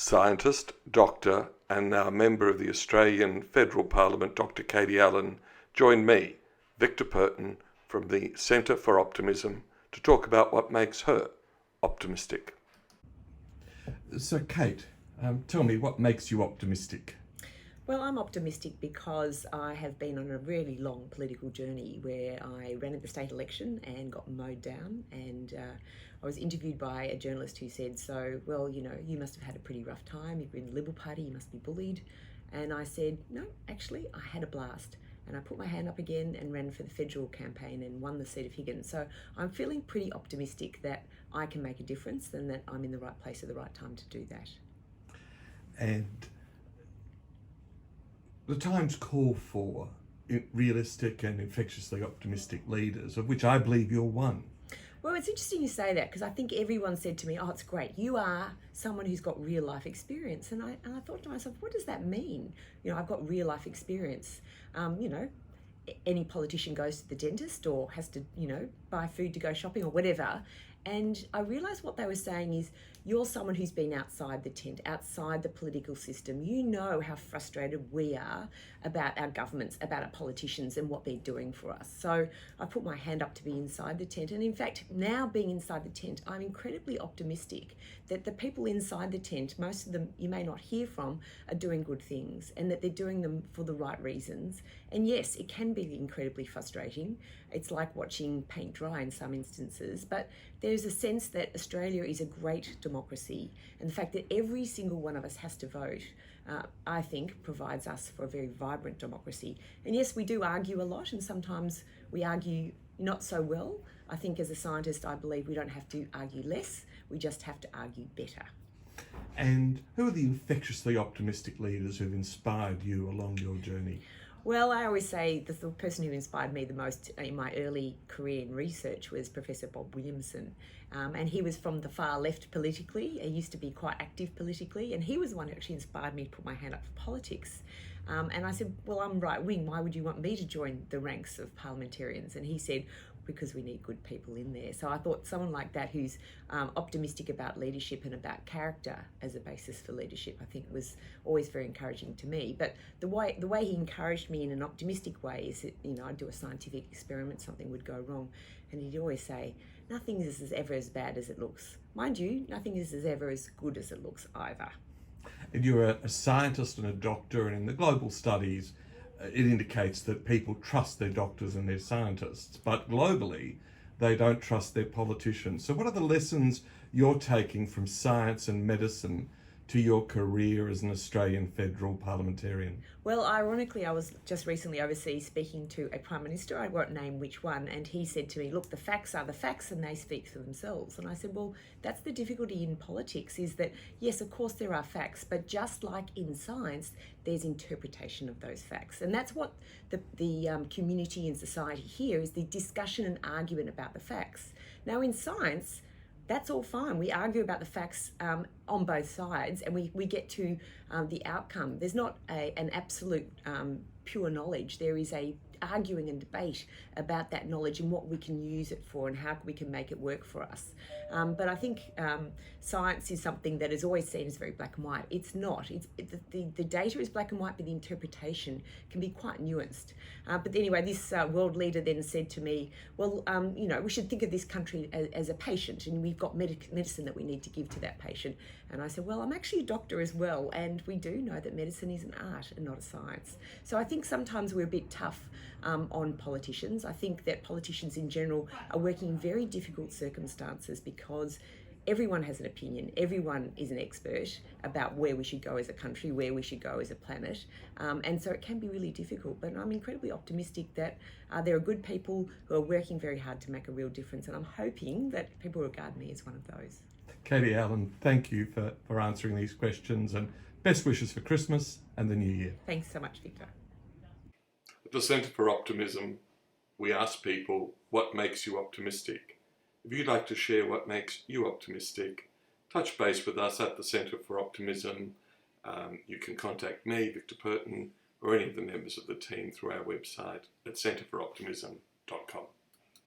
Scientist, doctor, and now member of the Australian Federal Parliament, Dr. Katie Allen, joined me, Victor Perton, from the Centre for Optimism to talk about what makes her optimistic. So, Kate, tell me, what makes you optimistic? Well, I'm optimistic because I have been on a really long political journey where I ran at the state election and got mowed down, and I was interviewed by a journalist who said, so, well, you must have had a pretty rough time, you've been in the Liberal Party, you must be bullied. And I said, no, actually, I had a blast. And I put my hand up again and ran for the federal campaign and won the seat of Higgins. So I'm feeling pretty optimistic that I can make a difference and that I'm in the right place at the right time to do that. And the times call for realistic and infectiously optimistic leaders, of which I believe you're one. Well, it's interesting you say that because I think everyone said to me, oh, it's great. You are someone who's got real life experience. And I thought to myself, what does that mean? I've got real life experience. Any politician goes to the dentist or has to, buy food to go shopping or whatever. And I realised what they were saying is, you're someone who's been outside the tent, outside the political system. You know how frustrated we are about our governments, about our politicians and what they're doing for us. So I put my hand up to be inside the tent. And in fact, now being inside the tent, I'm incredibly optimistic that the people inside the tent, most of them you may not hear from, are doing good things and that they're doing them for the right reasons. And yes, it can be incredibly frustrating. It's like watching paint dry in some instances, but there's a sense that Australia is a great democracy, and the fact that every single one of us has to vote, I think, provides us for a very vibrant democracy. And yes, we do argue a lot, and sometimes we argue not so well. I think as a scientist, I believe we don't have to argue less, we just have to argue better. And who are the infectiously optimistic leaders who've inspired you along your journey? Well, I always say the person who inspired me the most in my early career in research was Professor Bob Williamson. And he was from the far left politically. He used to be quite active politically. And he was the one who actually inspired me to put my hand up for politics. And I said, well, I'm right wing. Why would you want me to join the ranks of parliamentarians? And he said, because we need good people in there. So I thought someone like that who's optimistic about leadership and about character as a basis for leadership, I think was always very encouraging to me. But the way he encouraged me in an optimistic way is that, I'd do a scientific experiment, something would go wrong, and he'd always say, nothing is ever as bad as it looks. Mind you, nothing is ever as good as it looks either. And you're a scientist and a doctor, and in the global studies, it indicates that people trust their doctors and their scientists, but globally, they don't trust their politicians. So what are the lessons you're taking from science and medicine to your career as an Australian federal parliamentarian? Well, ironically, I was just recently overseas speaking to a Prime Minister, I won't name which one, and he said to me, look, the facts are the facts and they speak for themselves. And I said, well, that's the difficulty in politics, is that, yes, of course there are facts, but just like in science, there's interpretation of those facts. And that's what the community and society here is, the discussion and argument about the facts. Now in science, that's all fine. We argue about the facts on both sides and we get to the outcome. There's not an absolute pure knowledge. There is a arguing and debate about that knowledge and what we can use it for and how we can make it work for us. But I think science is something that is always seen as very black and white. It's not. The data is black and white, but the interpretation can be quite nuanced. But anyway, this world leader then said to me, well, we should think of this country as a patient, and we've got medicine that we need to give to that patient. And I said, well, I'm actually a doctor as well, and we do know that medicine is an art and not a science. So I think sometimes we're a bit tough on politicians. I think that politicians in general are working in very difficult circumstances because everyone has an opinion, everyone is an expert about where we should go as a country, where we should go as a planet, and so it can be really difficult. But I'm incredibly optimistic that there are good people who are working very hard to make a real difference, and I'm hoping that people regard me as one of those. Katie Allen, thank you for answering these questions, and best wishes for Christmas and the New Year. Thanks so much, Victor. At the Centre for Optimism, we ask people, what makes you optimistic? If you'd like to share what makes you optimistic, touch base with us at the Centre for Optimism. You can contact me, Victor Perton, or any of the members of the team through our website at centreforoptimism.com.